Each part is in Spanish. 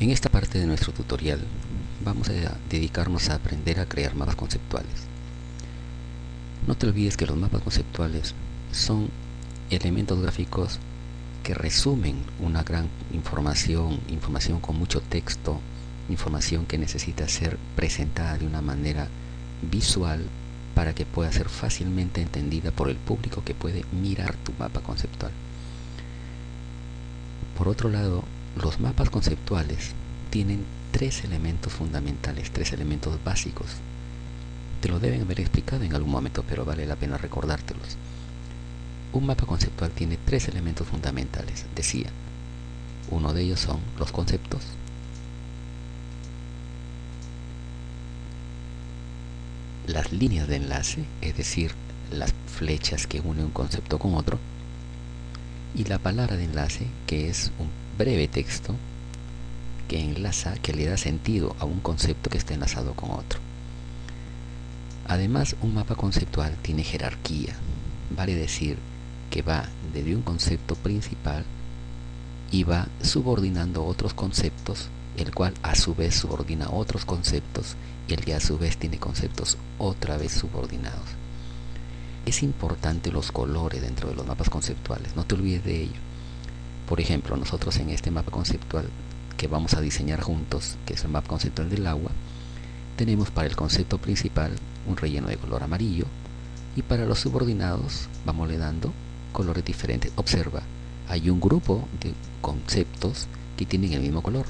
En esta parte de nuestro tutorial vamos a dedicarnos a aprender a crear mapas conceptuales. No te olvides que los mapas conceptuales son elementos gráficos que resumen una gran información con mucho texto, información que necesita ser presentada de una manera visual para que pueda ser fácilmente entendida por el público que puede mirar tu mapa conceptual. Por otro lado, los mapas conceptuales tienen tres elementos fundamentales, tres elementos básicos. Te lo deben haber explicado en algún momento, pero vale la pena recordártelos. Un mapa conceptual tiene tres elementos fundamentales, decía. Uno de ellos son los conceptos, las líneas de enlace, es decir, las flechas que unen un concepto con otro, y la palabra de enlace, que es un breve texto que enlaza, que le da sentido a un concepto que está enlazado con otro. Además, un mapa conceptual tiene jerarquía, vale decir que va desde un concepto principal y va subordinando otros conceptos, el cual a su vez subordina otros conceptos y el que a su vez tiene conceptos otra vez subordinados. Es importante los colores dentro de los mapas conceptuales, no te olvides de ello. Por ejemplo, nosotros en este mapa conceptual que vamos a diseñar juntos, que es el mapa conceptual del agua, tenemos para el concepto principal un relleno de color amarillo y para los subordinados vamos le dando colores diferentes. Observa, hay un grupo de conceptos que tienen el mismo color.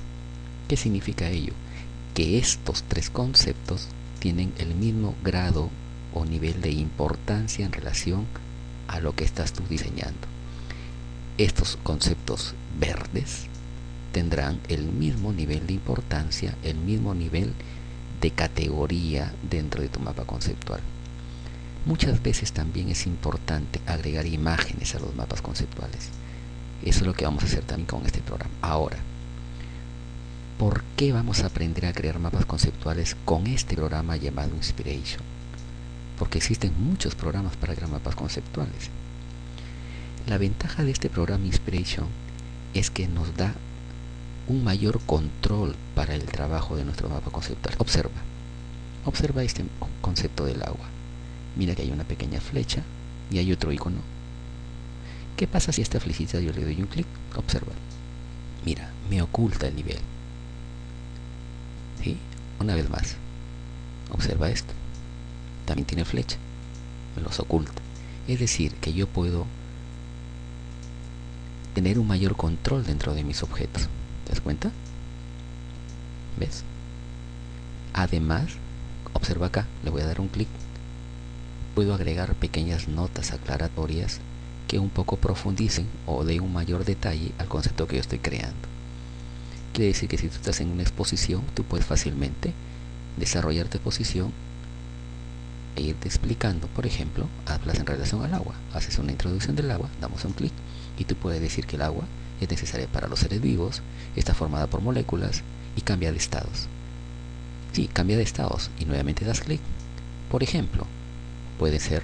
¿Qué significa ello? Que estos tres conceptos tienen el mismo grado o nivel de importancia en relación a lo que estás tú diseñando. Estos conceptos verdes tendrán el mismo nivel de importancia, el mismo nivel de categoría dentro de tu mapa conceptual. Muchas veces también es importante agregar imágenes a los mapas conceptuales. Eso es lo que vamos a hacer también con este programa. Ahora, ¿por qué vamos a aprender a crear mapas conceptuales con este programa llamado Inspiration? Porque existen muchos programas para crear mapas conceptuales. La ventaja de este programa Inspiration es que nos da un mayor control para el trabajo de nuestro mapa conceptual. Observa este concepto del agua. Mira que hay una pequeña flecha y hay otro icono. ¿Qué pasa si a esta flechita yo le doy un clic? Observa. Mira, me oculta el nivel. ¿Sí? Una vez más. Observa esto. También tiene flecha. Me los oculta. Es decir, que yo puedo tener un mayor control dentro de mis objetos. ¿Te das cuenta? ¿Ves? Además, observa acá, le voy a dar un clic. Puedo agregar pequeñas notas aclaratorias que un poco profundicen o den un mayor detalle al concepto que yo estoy creando. Quiere decir que si tú estás en una exposición, tú puedes fácilmente desarrollar tu exposición e irte explicando. Por ejemplo, hablas en relación al agua, haces una introducción del agua, damos un clic y tú puedes decir que el agua es necesaria para los seres vivos, está formada por moléculas y cambia de estados. Sí, cambia de estados y nuevamente das clic. Por ejemplo, puede ser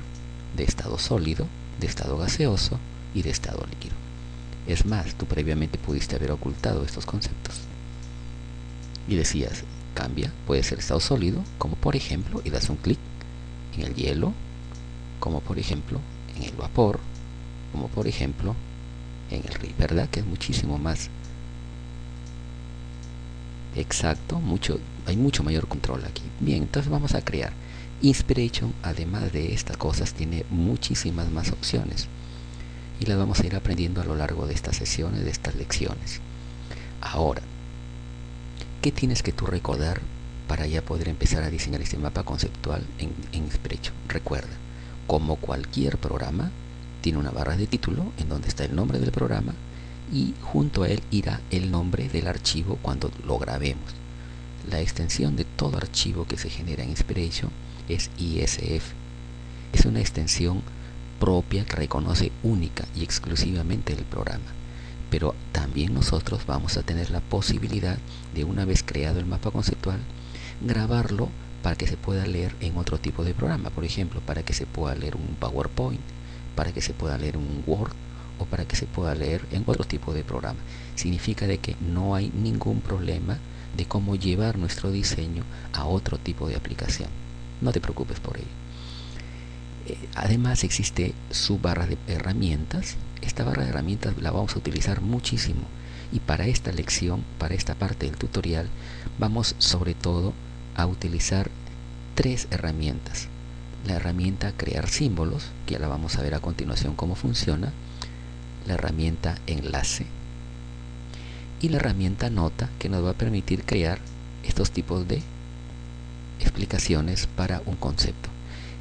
de estado sólido, de estado gaseoso y de estado líquido. Es más, tú previamente pudiste haber ocultado estos conceptos y decías, cambia, puede ser estado sólido, como por ejemplo, y das un clic en el hielo, como por ejemplo en el vapor, como por ejemplo en el río, ¿verdad? Que es muchísimo más exacto, hay mucho mayor control aquí. Bien, entonces vamos a crear Inspiration. Además de estas cosas, tiene muchísimas más opciones y las vamos a ir aprendiendo a lo largo de estas sesiones, de estas lecciones. Ahora, ¿qué tienes que tú recordar para ya poder empezar a diseñar este mapa conceptual en Inspiration? Recuerda, como cualquier programa, tiene una barra de título en donde está el nombre del programa y junto a él irá el nombre del archivo cuando lo grabemos. La extensión de todo archivo que se genera en Inspiration es ISF. Es una extensión propia que reconoce única y exclusivamente el programa. Pero también nosotros vamos a tener la posibilidad de, una vez creado el mapa conceptual, grabarlo para que se pueda leer en otro tipo de programa. Por ejemplo, para que se pueda leer un PowerPoint, para que se pueda leer un Word o para que se pueda leer en otro tipo de programa. Significa de que no hay ningún problema de cómo llevar nuestro diseño a otro tipo de aplicación. No te preocupes por ello. Además existe su barra de herramientas. Esta barra de herramientas la vamos a utilizar muchísimo, y para esta lección, para esta parte del tutorial, vamos sobre todo a utilizar 3 herramientas. La herramienta crear símbolos, que ya la vamos a ver a continuación cómo funciona, la herramienta enlace y la herramienta nota, que nos va a permitir crear estos tipos de explicaciones para un concepto.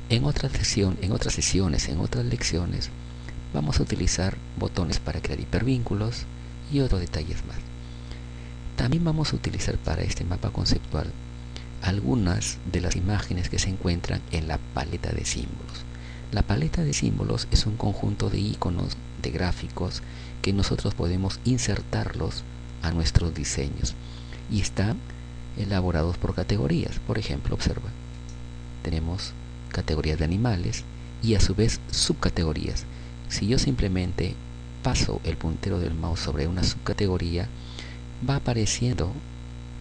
En otras sesiones, en otras lecciones, vamos a utilizar botones para crear hipervínculos y otros detalles más. También vamos a utilizar para este mapa conceptual algunas de las imágenes que se encuentran en la paleta de símbolos. La paleta de símbolos es un conjunto de iconos, de gráficos, que nosotros podemos insertarlos a nuestros diseños, y están elaborados por categorías. Por ejemplo, observa, tenemos categorías de animales y a su vez subcategorías. Si yo simplemente paso el puntero del mouse sobre una subcategoría, va apareciendo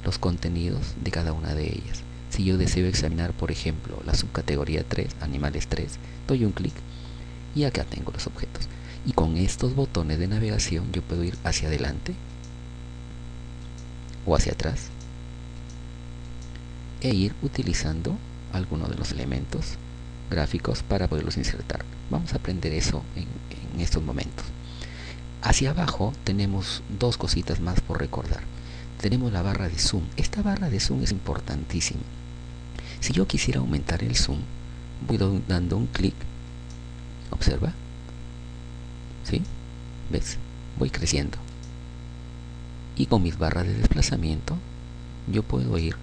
los contenidos de cada una de ellas. Si yo deseo examinar, por ejemplo, la subcategoría 3, animales 3, doy un clic y acá tengo los objetos. Y con estos botones de navegación yo puedo ir hacia adelante o hacia atrás e ir utilizando algunos de los elementos gráficos para poderlos insertar. Vamos a aprender eso en estos momentos. Hacia abajo tenemos 2 cositas más por recordar. Tenemos la barra de zoom. Esta barra de zoom es importantísima. Si yo quisiera aumentar el zoom, voy dando un clic. Observa. ¿Sí? ¿Ves? Voy creciendo. Y con mis barras de desplazamiento, yo puedo ir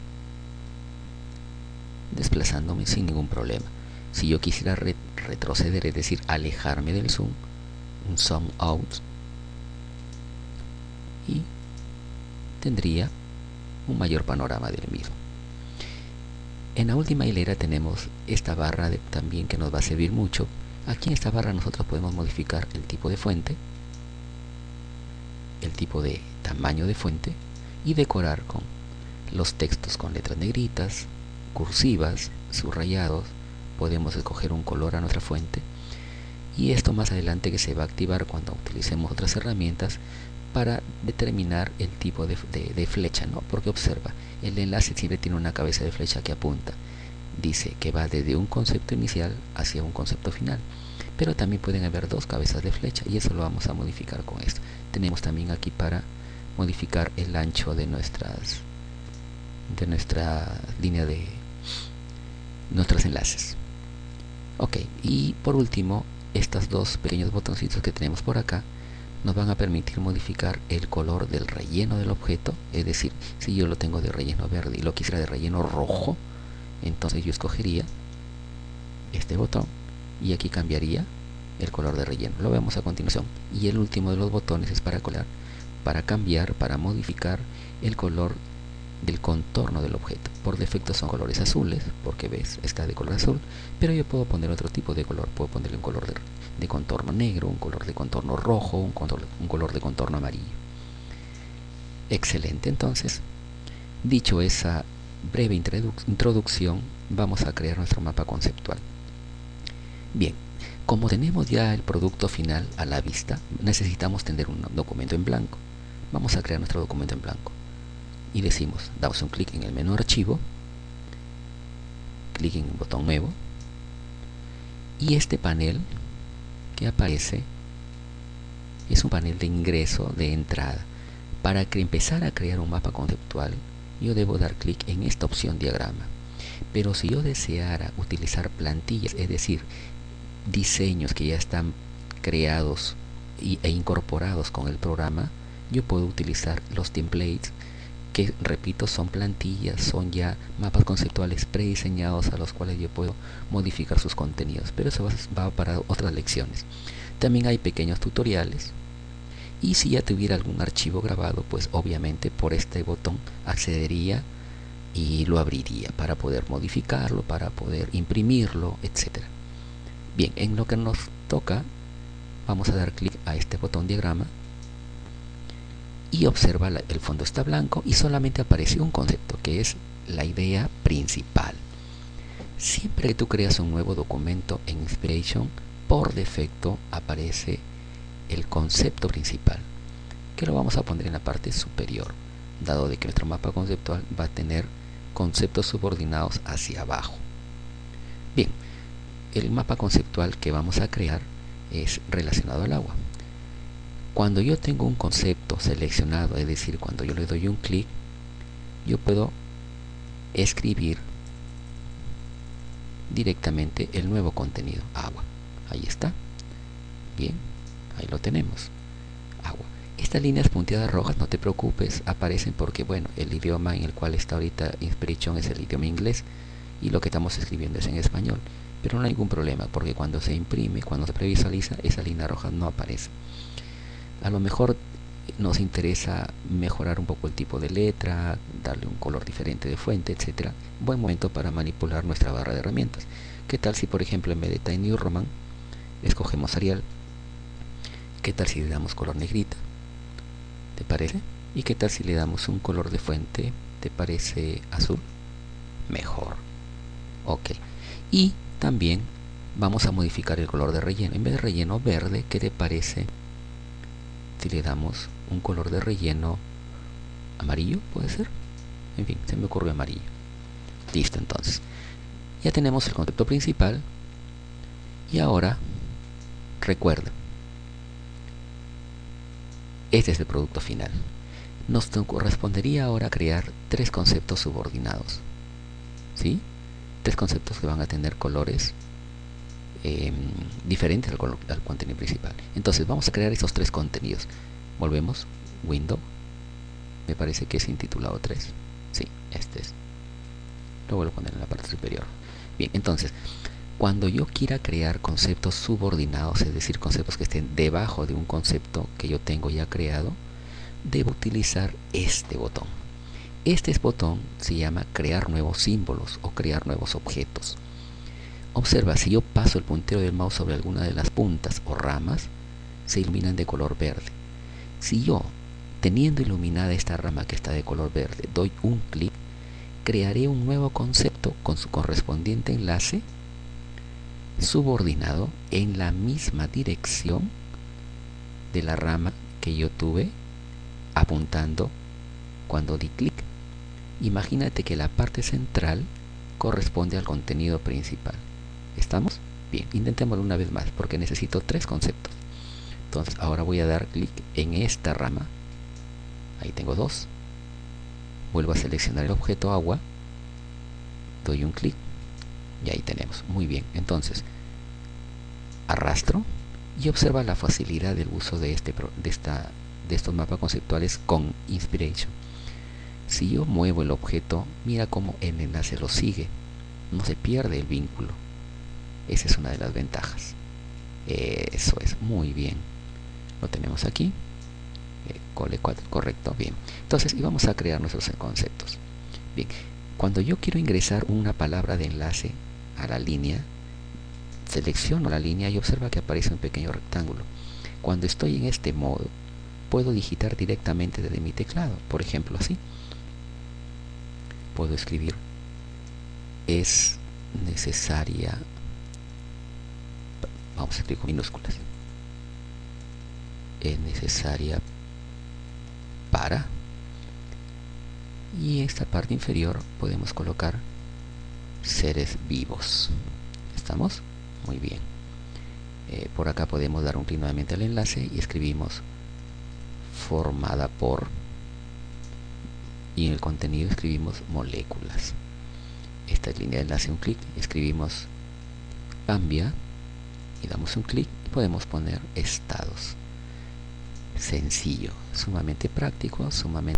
desplazándome sin ningún problema. Si yo quisiera retroceder, es decir, alejarme del zoom, un zoom out, y tendría un mayor panorama del mismo. En la última hilera tenemos esta barra también, que nos va a servir mucho. Aquí en esta barra nosotros podemos modificar el tipo de fuente, el tipo de tamaño de fuente, y decorar con los textos con letras negritas, cursivas, subrayados. Podemos escoger un color a nuestra fuente, y esto más adelante que se va a activar cuando utilicemos otras herramientas para determinar el tipo de flecha, ¿no? Porque observa, el enlace siempre tiene una cabeza de flecha que apunta. Dice que va desde un concepto inicial hacia un concepto final, pero también pueden haber 2 cabezas de flecha, y eso lo vamos a modificar con esto. Tenemos también aquí para modificar el ancho de nuestra línea de nuestros enlaces. Ok, y por último, estos 2 pequeños botoncitos que tenemos por acá nos van a permitir modificar el color del relleno del objeto. Es decir, si yo lo tengo de relleno verde y lo quisiera de relleno rojo, entonces yo escogería este botón y aquí cambiaría el color de relleno. Lo vemos a continuación. Y el último de los botones es para cambiar, para modificar el color del contorno del objeto. Por defecto son colores azules, porque ves, está de color azul, pero yo puedo poner otro tipo de color. Puedo ponerle un color de contorno negro, un color de contorno rojo, un color de contorno amarillo. Excelente. Entonces, dicho esa breve introducción, vamos a crear nuestro mapa conceptual. Bien, como tenemos ya el producto final a la vista, necesitamos tener un documento en blanco. Vamos a crear nuestro documento en blanco y decimos, damos un clic en el menú archivo, clic en el botón nuevo, y este panel que aparece es un panel de ingreso, de entrada. Para empezar a crear un mapa conceptual, yo debo dar clic en esta opción diagrama. Pero si yo deseara utilizar plantillas, es decir, diseños que ya están creados e incorporados con el programa, yo puedo utilizar los templates, que repito, son plantillas, son ya mapas conceptuales prediseñados a los cuales yo puedo modificar sus contenidos, pero eso va para otras lecciones. También hay pequeños tutoriales, y si ya tuviera algún archivo grabado, pues obviamente por este botón accedería y lo abriría para poder modificarlo, para poder imprimirlo, etcétera. Bien, en lo que nos toca, vamos a dar clic a este botón diagrama y observa el fondo está blanco y solamente aparece un concepto que es la idea principal. Siempre que tú creas un nuevo documento en Inspiration, por defecto aparece el concepto principal, que lo vamos a poner en la parte superior, dado de que nuestro mapa conceptual va a tener conceptos subordinados hacia abajo. Bien, el mapa conceptual que vamos a crear es relacionado al agua. Cuando yo tengo un concepto seleccionado, es decir, cuando yo le doy un clic, yo puedo escribir directamente el nuevo contenido, agua. Ahí está. Bien, ahí lo tenemos. Agua. Estas líneas punteadas rojas, no te preocupes, aparecen porque, bueno, el idioma en el cual está ahorita Inspiration es el idioma inglés y lo que estamos escribiendo es en español. Pero no hay ningún problema porque cuando se imprime, cuando se previsualiza, esa línea roja no aparece. A lo mejor nos interesa mejorar un poco el tipo de letra, darle un color diferente de fuente, etcétera. Buen momento para manipular nuestra barra de herramientas. ¿Qué tal si, por ejemplo, en vez de Times New Roman escogemos Arial? ¿Qué tal si le damos color negrita? ¿Te parece? ¿Y qué tal si le damos un color de fuente? ¿Te parece azul? Mejor. Ok. Y también vamos a modificar el color de relleno. En vez de relleno verde, ¿qué te parece si le damos un color de relleno amarillo? ¿Puede ser? En fin, se me ocurrió amarillo. Listo, entonces. Ya tenemos el concepto principal. Y ahora, recuerda, este es el producto final. Nos correspondería ahora crear tres conceptos subordinados. ¿Sí? Tres conceptos que van a tener colores diferentes al contenido principal. Entonces vamos a crear esos tres contenidos. Volvemos, Window, me parece que es intitulado 3. Sí, este es. Lo vuelvo a poner en la parte superior. Bien, entonces, cuando yo quiera crear conceptos subordinados, es decir, conceptos que estén debajo de un concepto que yo tengo ya creado, debo utilizar este botón. Este botón se llama crear nuevos símbolos o crear nuevos objetos. Observa, si yo paso el puntero del mouse sobre alguna de las puntas o ramas, se iluminan de color verde. Si yo, teniendo iluminada esta rama que está de color verde, doy un clic, crearé un nuevo concepto con su correspondiente enlace subordinado en la misma dirección de la rama que yo tuve apuntando cuando di clic. Imagínate que la parte central corresponde al contenido principal. ¿Estamos? Bien, intentémoslo una vez más porque necesito tres conceptos. Entonces ahora voy a dar clic en esta rama. Ahí tengo dos. Vuelvo a seleccionar el objeto agua. Doy un clic. Y ahí tenemos. Muy bien. Entonces arrastro y observa la facilidad del uso de estos mapas conceptuales con Inspiration. Si yo muevo el objeto, mira cómo el enlace lo sigue. No se pierde el vínculo. Esa es una de las ventajas. Eso es, muy bien. Lo tenemos aquí. Cole 4, correcto, bien. Entonces, y vamos a crear nuestros conceptos. Bien, cuando yo quiero ingresar una palabra de enlace a la línea, selecciono la línea y observa que aparece un pequeño rectángulo. Cuando estoy en este modo, puedo digitar directamente desde mi teclado. Por ejemplo, así. Puedo escribir: es necesaria, vamos a escribir con minúsculas, es necesaria para, y en esta parte inferior podemos colocar seres vivos. ¿Estamos? Muy bien. Por acá podemos dar un clic nuevamente al enlace y escribimos formada por, y en el contenido escribimos moléculas. Esta es línea de enlace, un clic, escribimos cambia y damos un clic y podemos poner estados. Sencillo, sumamente práctico, sumamente